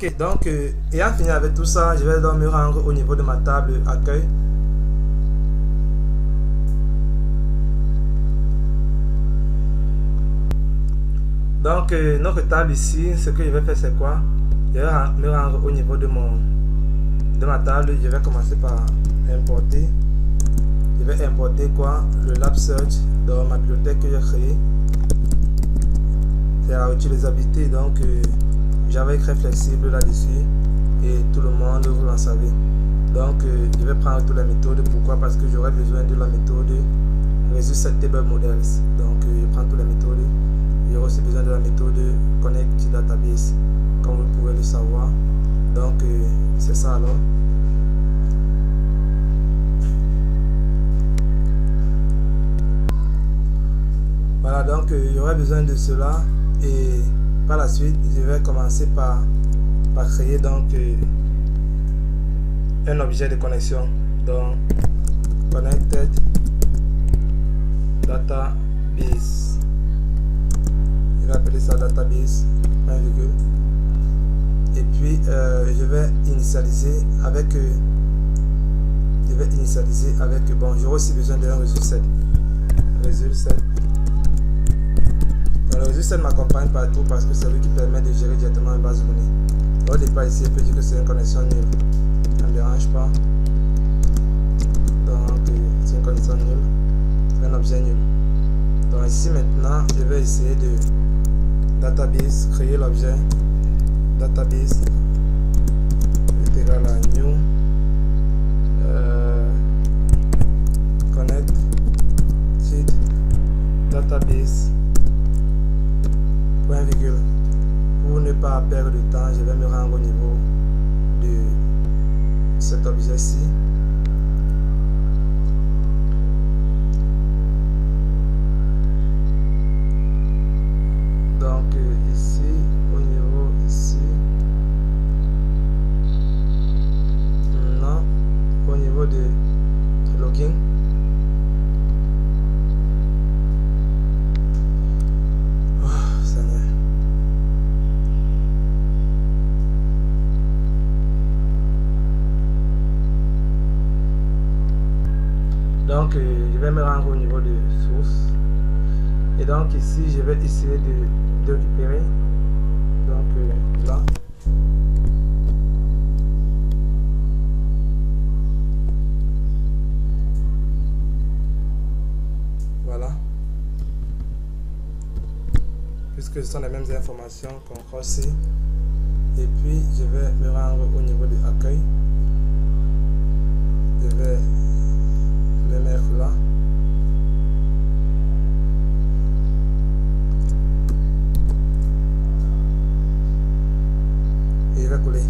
Ok, donc ayant fini avec tout ça, je vais donc me rendre au niveau de ma table accueil. Donc notre table ici, ce que je vais faire c'est quoi? Je vais me rendre au niveau de ma table. Je vais commencer par importer. Je vais importer quoi? Le Lab Search dans ma bibliothèque que j'ai créée. C'est la utilisabilité, donc Java est très flexible là-dessus et tout le monde, vous en savez. Donc je vais prendre toutes les méthodes. Pourquoi? Parce que j'aurai besoin de la méthode Resource Table Models. Donc je prends toutes les méthodes. J'aurai aussi besoin de la méthode Connect Database, comme vous pouvez le savoir. Donc c'est ça alors. Voilà, donc il y aurait besoin de cela et par la suite je vais commencer par créer donc un objet de connexion. Donc Connected Database, je vais appeler ça database, point virgule, et puis je vais initialiser avec bon, j'aurai aussi besoin d'un Resource Set. Le Resource Set m'accompagne partout parce que c'est lui qui permet de gérer directement une base de données. Au départ ici, il peut dire que c'est une connexion nulle. Ça ne me dérange pas. Donc c'est une connexion nulle. C'est un objet nul. Donc ici maintenant, je vais essayer de database, créer l'objet database est égal à new connect database point virgule. Pour ne pas perdre de temps, je vais me rendre au niveau de cet objet-ci. Donc ici, au niveau ici, non, au niveau de login. Donc je vais me rendre au niveau de source et donc ici je vais essayer de récupérer donc là voilà, puisque ce sont les mêmes informations qu'on croise, et puis je vais me rendre au niveau de accueil. Je vais le mettre là. Et je vais coller.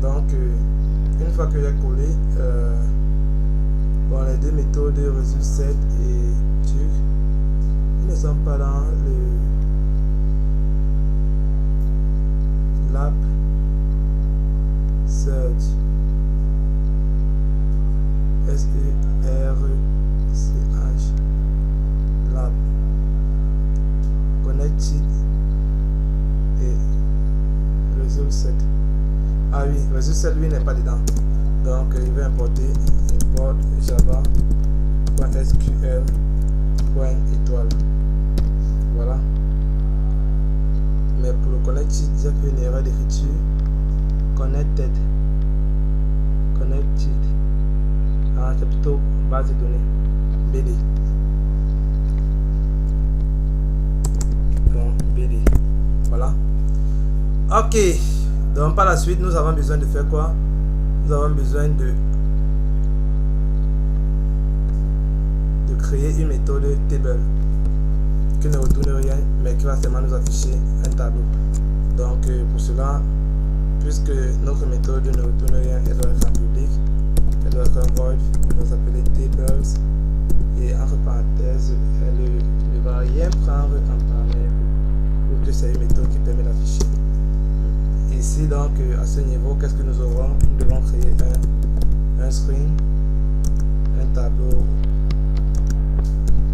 Donc une fois que j'ai collé, bon, les deux méthodes Resource Set et Tug, ils ne sont pas dans le Lab Search. SERCH Lab Connected et Resource Set. Ah oui, Resource Set lui n'est pas dedans. Donc il va importer import java.sql.étoile. Voilà. Mais pour le Connected, j'ai fait une erreur d'écriture. Connected. C'est plutôt base de données BD. Donc BD. Voilà. Ok. Donc par la suite, nous avons besoin de faire quoi? Nous avons besoin de créer une méthode table qui ne retourne rien mais qui va seulement nous afficher un tableau. Donc pour cela, puisque notre méthode ne retourne rien, elle doit être en public. Elle doit être un void, elle doit s'appeler tables et entre parenthèses, elle ne va rien prendre en paramètre pour que c'est une méthode qui permet d'afficher. Ici donc à ce niveau, qu'est-ce que nous aurons? Nous devons créer un string, un tableau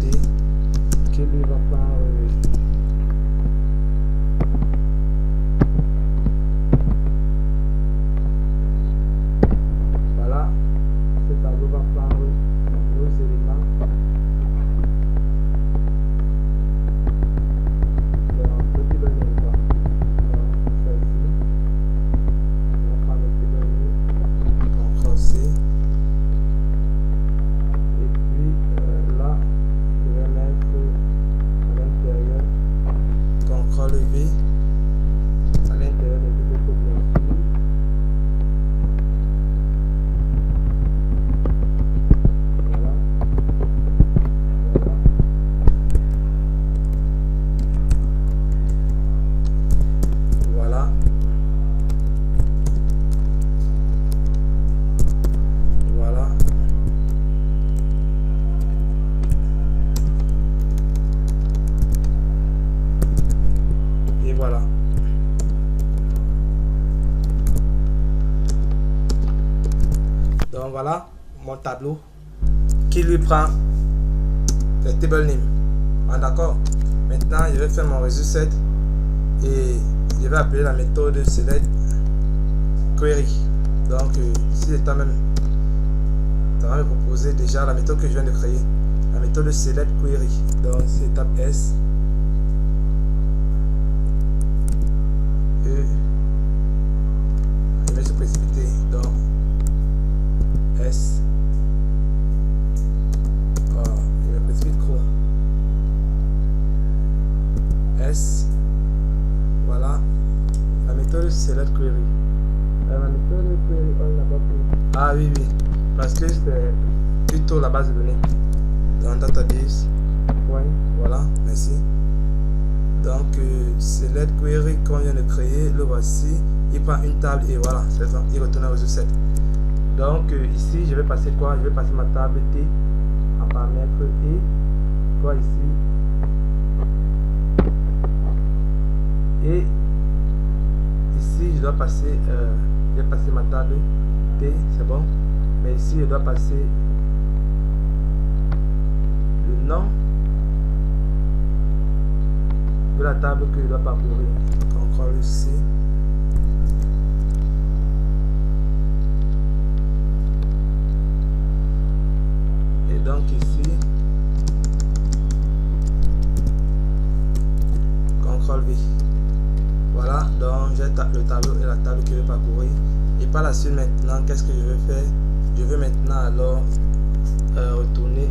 T qui lui va prendre voilà mon tableau qui lui prend les table name. Ah, d'accord. Maintenant, je vais faire mon réseau set et je vais appeler la méthode select query. Donc, ici, étant même, ça va me proposer déjà la méthode que je viens de créer, la méthode select query. Donc, c'est étape S. Et je vais se précipiter dans S. Je me précipite trop. S. Voilà. La méthode select query. La méthode query, on n'a pas pris. Ah oui, oui. Parce que c'est plutôt la base de données. Dans database. Ouais. Voilà. Merci. Donc, select query qu'on vient de créer, le voici. Il prend une table et voilà, c'est ça. Il retourne au réseau set. Donc, ici, je vais passer quoi? Je vais passer ma table T en paramètre et quoi ici? Et ici, je dois passer, ma table T, c'est bon. Mais ici, je dois passer le nom de la table que je dois parcourir. CTRL C. Et donc ici, CTRL V. Voilà, donc j'ai le tableau et la table que je vais parcourir. Et par la suite maintenant, qu'est-ce que je vais faire? Je vais maintenant alors retourner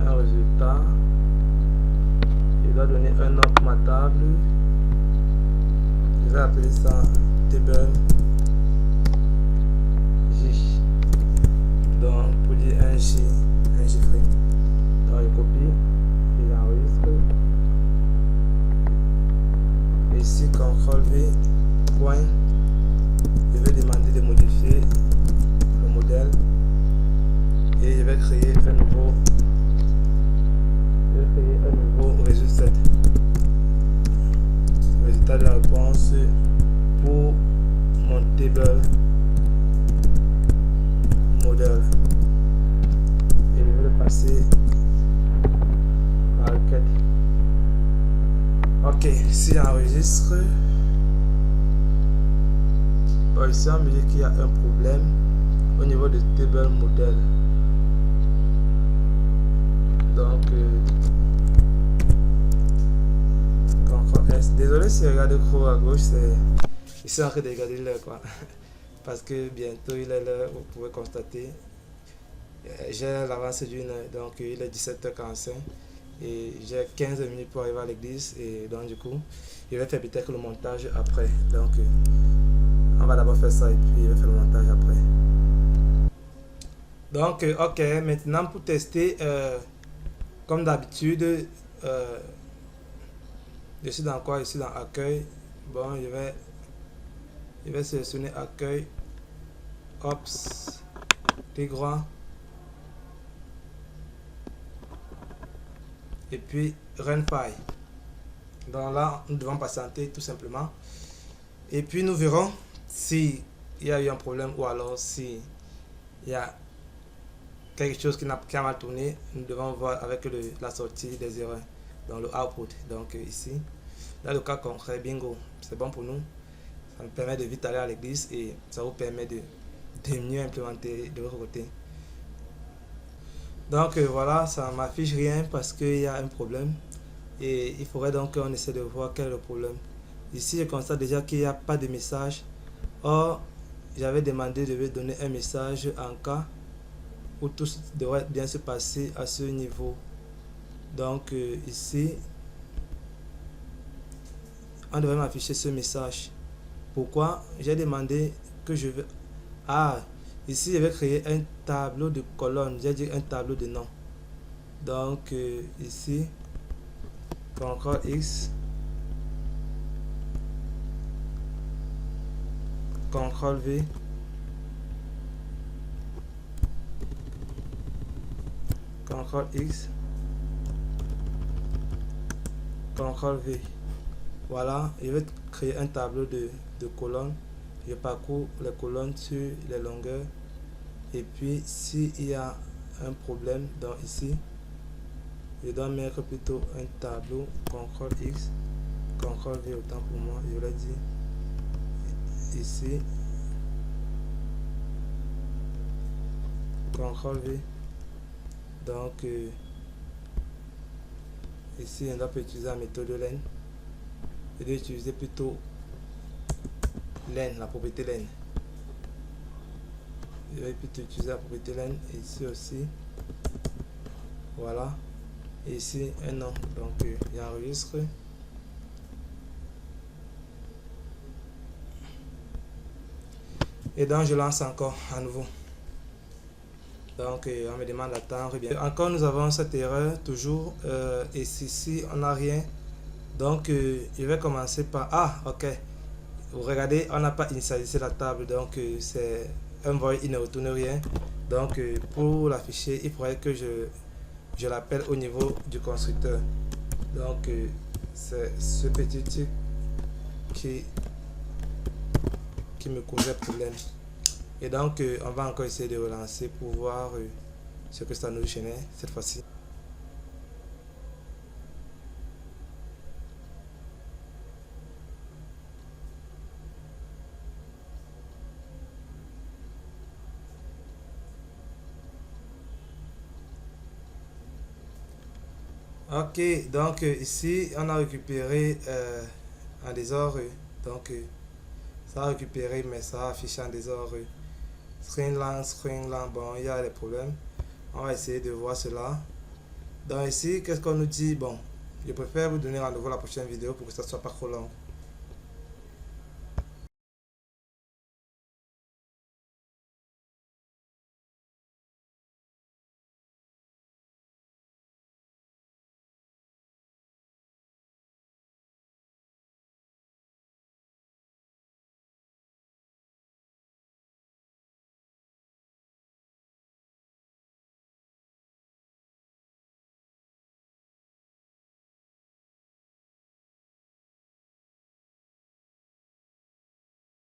un résultat. Je dois donner un nom pour ma table. Je vais appeler ça table J. Donc pour dire un J frame. Donc je copie et j'enregistre. Ici CTRL V point. Je vais demander de modifier le modèle et je vais créer un nouveau résultat set. Résultat de la réponse pour mon table modèle et je vais le passer à la requête. Ok, si j'enregistre, ici on me dit qu'il y a un problème au niveau de table modèle. Donc CTRL S. Désolé si je regarde trop à gauche, je suis en train de regarder l'heure quoi. Parce que bientôt il est l'heure, vous pouvez constater. J'ai l'avance d'une heure, donc il est 17h45 et j'ai 15 minutes pour arriver à l'église et donc du coup je vais faire peut-être le montage après. Donc on va d'abord faire ça et puis je vais faire le montage après. Donc ok, maintenant pour tester, comme d'habitude, je suis dans quoi? Je suis dans accueil. Bon, je vais sélectionner accueil, ops, clic droit et puis run file. Donc là nous devons patienter tout simplement et puis nous verrons si il y a eu un problème ou alors si il y a quelque chose qui a mal tourné. Nous devons voir avec la sortie des erreurs dans le output. Donc ici, dans le cas concret, bingo, c'est bon pour nous. Ça nous permet de vite aller à l'église et ça vous permet de mieux implémenter de l'autre côté. Donc voilà, ça ne m'affiche rien parce qu'il y a un problème et il faudrait donc qu'on essaie de voir quel est le problème. Ici, je constate déjà qu'il n'y a pas de message. Or, j'avais demandé de donner un message en cas où tout devrait bien se passer à ce niveau. Donc ici, on devrait m'afficher ce message. Pourquoi? J'ai demandé que je veux... Ah, ici je vais créer un tableau de colonne. J'ai dit un tableau de nom. Donc ici, CTRL X, CTRL V, CTRL X, CTRL V. Voilà, je vais créer un tableau de colonnes. Je parcours les colonnes sur les longueurs Et puis s'il y a un problème, donc ici je dois mettre plutôt un tableau, CTRL X, CTRL V, autant pour moi, je l'ai dit ici, CTRL V. Donc ici on doit utiliser la méthode len. Je dois utiliser plutôt len, la propriété len. Je vais plutôt utiliser la propriété len ici aussi. Voilà. Et ici un nom. Donc j'enregistre. Et donc je lance encore à nouveau. Donc on me demande d'attendre. Encore nous avons cette erreur toujours. Et ici on n'a rien. Donc je vais commencer par ok. Vous regardez, on n'a pas initialisé la table. Donc c'est un void, il ne retourne rien. Donc pour l'afficher, il faudrait que je l'appelle au niveau du constructeur. Donc c'est ce petit truc qui me causait problème. Et donc on va encore essayer de relancer pour voir ce que ça nous gênait cette fois-ci. Ok, donc ici on a récupéré en désordre. Donc ça a récupéré, mais ça a affiché en désordre. String lang, bon, il y a des problèmes. On va essayer de voir cela. Donc ici, qu'est-ce qu'on nous dit? Bon, je préfère vous donner rendez-vous la prochaine vidéo pour que ça soit pas trop long.